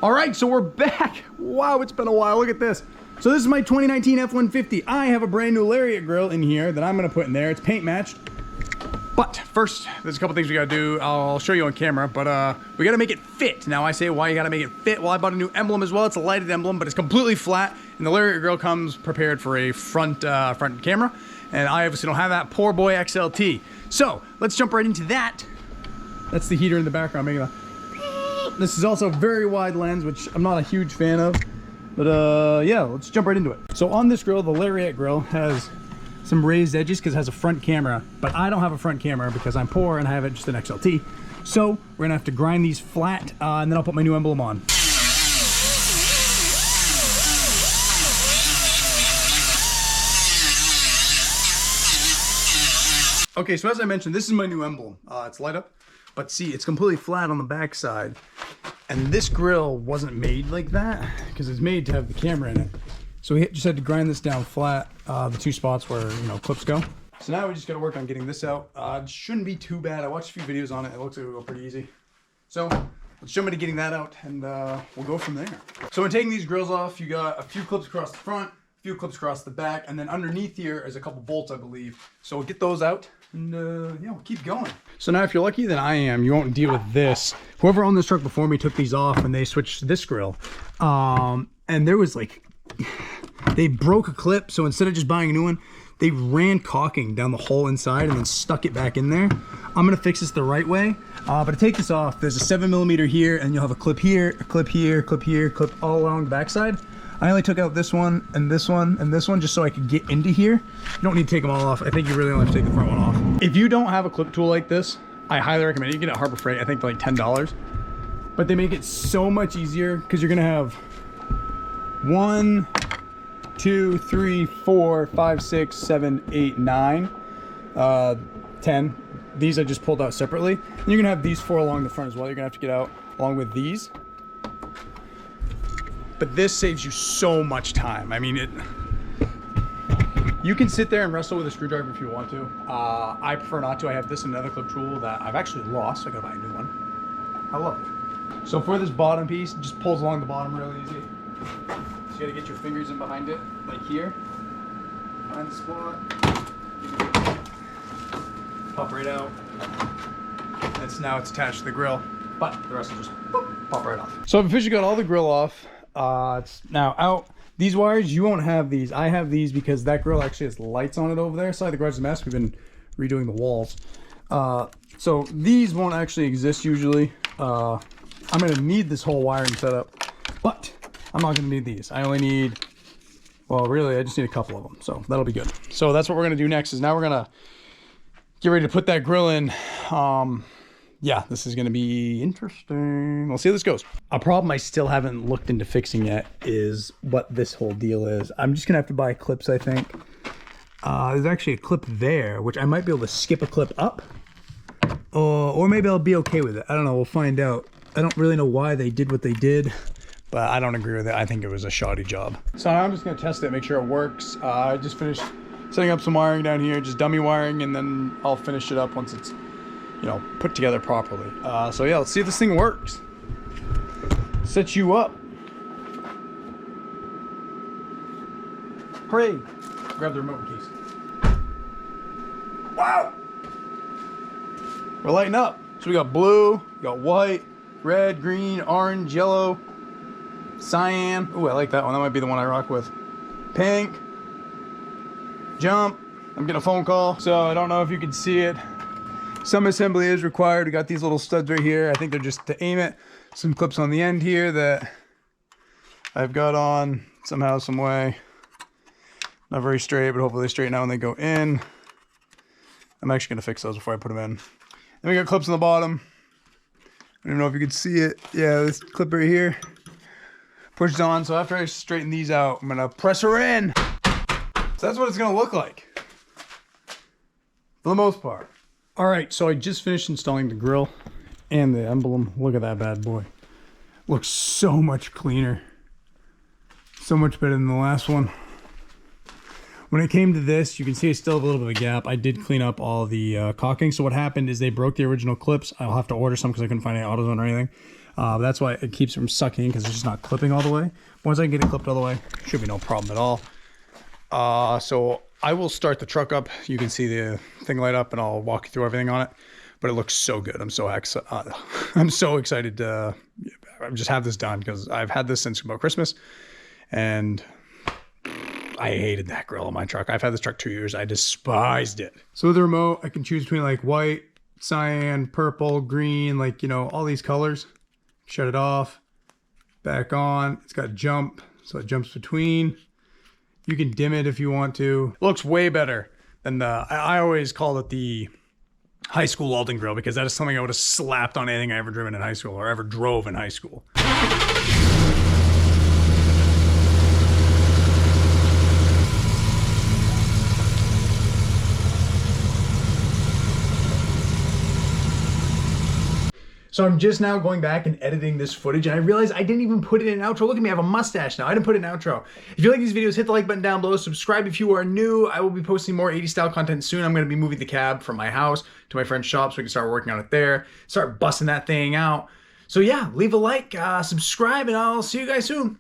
All right, so we're back. Wow, it's been a while. Look at this. So this is my 2019 F150. I have a brand new Lariat Grille in here that I'm gonna put in there. It's paint matched. But first, there's a couple things we gotta do. I'll show you on camera, but we gotta make it fit. Now I say, why you gotta make it fit? Well, I bought a new emblem as well. It's a lighted emblem, but it's completely flat. And the Lariat Grille comes prepared for a front camera. And I obviously don't have that. Poor boy XLT. So let's jump right into that. That's the heater in the background making a... This is also a very wide lens, which I'm not a huge fan of. But yeah, let's jump right into it. So on this grill, the Lariat Grille has some raised edges because it has a front camera, but I don't have a front camera because I'm poor and I have just an XLT. So we're gonna have to grind these flat and then I'll put my new emblem on. Okay, so as I mentioned, this is my new emblem. It's light up, but see, it's completely flat on the back side. And this grill wasn't made like that because it's made to have the camera in it. So we just had to grind this down flat, the two spots where, you know, clips go. So now we just gotta work on getting this out. It shouldn't be too bad. I watched a few videos on it. It looks like it'll go pretty easy. So let's jump into getting that out and we'll go from there. So when taking these grills off, you got a few clips across the front, a few clips across the back, and then underneath here is a couple bolts, I believe. So we'll get those out and yeah, we'll keep going. So now if you're lucky than I am, you won't deal with this. Whoever owned this truck before me took these off and they switched to this grill. And there was like, they broke a clip. So instead of just buying a new one, they ran caulking down the hole inside and then stuck it back in there. I'm gonna fix this the right way. But to take this off, there's a 7mm here and you'll have a clip here, a clip here, clip here, clip all along the backside. I only took out this one and this one and this one just so I could get into here. You don't need to take them all off. I think you really only have to take the front one off. If you don't have a clip tool like this, I highly recommend it. You get it at Harbor Freight, I think for like $10. But they make it so much easier because you're gonna have 1, 2, 3, 4, 5, 6, 7, 8, 9, 10. These I just pulled out separately. And you're gonna have these 4 along the front as well. You're gonna have to get out along with these. But this saves you so much time. I mean, you can sit there and wrestle with a screwdriver if you want to. I prefer not to. I have this and another clip tool that I've actually lost, so I gotta buy a new one. I love it. So for this bottom piece, it just pulls along the bottom really easy. So you gotta get your fingers in behind it, like here. Find the spot. Pop right out. Now it's attached to the grill, but the rest will just pop right off. So I've officially got all the grill off. It's now out. These wires, you won't have these. I have these because that grill actually has lights on it over there. Side of the garage is a mess. We've been redoing the walls. So these won't actually exist usually. I'm gonna need this whole wiring setup, but I'm not gonna need these. I only need, well, really, I just need a couple of them. So that'll be good. So that's what we're gonna do next is now we're gonna get ready to put that grill in. Yeah, this is going to be interesting. We'll see how this goes. A problem I still haven't looked into fixing yet is what this whole deal is. I'm just going to have to buy clips, I think. There's actually a clip there, which I might be able to skip a clip up. Or maybe I'll be okay with it. I don't know. We'll find out. I don't really know why they did what they did, but I don't agree with it. I think it was a shoddy job. So now I'm just going to test it, make sure it works. I just finished setting up some wiring down here, just dummy wiring, and then I'll finish it up once it's, you know, put together properly. So yeah, let's see if this thing works. Set you up. Hooray! Grab the remote case. Wow! We're lighting up. So we got blue, we got white, red, green, orange, yellow, cyan. Ooh, I like that one. That might be the one I rock with. Pink. Jump. I'm getting a phone call, so I don't know if you can see it. Some assembly is required. We got these little studs right here. I think they're just to aim it. Some clips on the end here that I've got on somehow, some way. Not very straight, but hopefully they straighten out when they go in. I'm actually gonna fix those before I put them in. Then we got clips on the bottom. I don't even know if you can see it. Yeah, this clip right here. Pushed on, so after I straighten these out, I'm gonna press her in. So that's what it's gonna look like. For the most part. All right, so I just finished installing the grill and the emblem. Look at that bad boy. Looks so much cleaner. So much better than the last one. When it came to this, you can see I still have a little bit of a gap. I did clean up all the caulking. So what happened is they broke the original clips. I'll have to order some because I couldn't find any AutoZone or anything. That's why it keeps from sucking, because it's just not clipping all the way. Once I can get it clipped all the way, should be no problem at all. So I will start the truck up. You can see the thing light up, and I'll walk you through everything on it. But it looks so good. I'm so excited to just have this done, because I've had this since about Christmas, and I hated that grill on my truck. I've had this truck 2 years. I despised it. So with the remote, I can choose between like white, cyan, purple, green, like, you know, all these colors. Shut it off, back on. It's got jump, so it jumps between. You can dim it if you want to. It looks way better than I always call it the high school Alden grill, because that is something I would have slapped on anything I ever driven in high school or ever drove in high school. So I'm just now going back and editing this footage, and I realized I didn't even put it in an outro. Look at me, I have a mustache now. I didn't put it in an outro. If you like these videos, hit the like button down below. Subscribe if you are new. I will be posting more 80s style content soon. I'm going to be moving the cab from my house to my friend's shop so we can start working on it there. Start busting that thing out. So yeah, leave a like, subscribe, and I'll see you guys soon.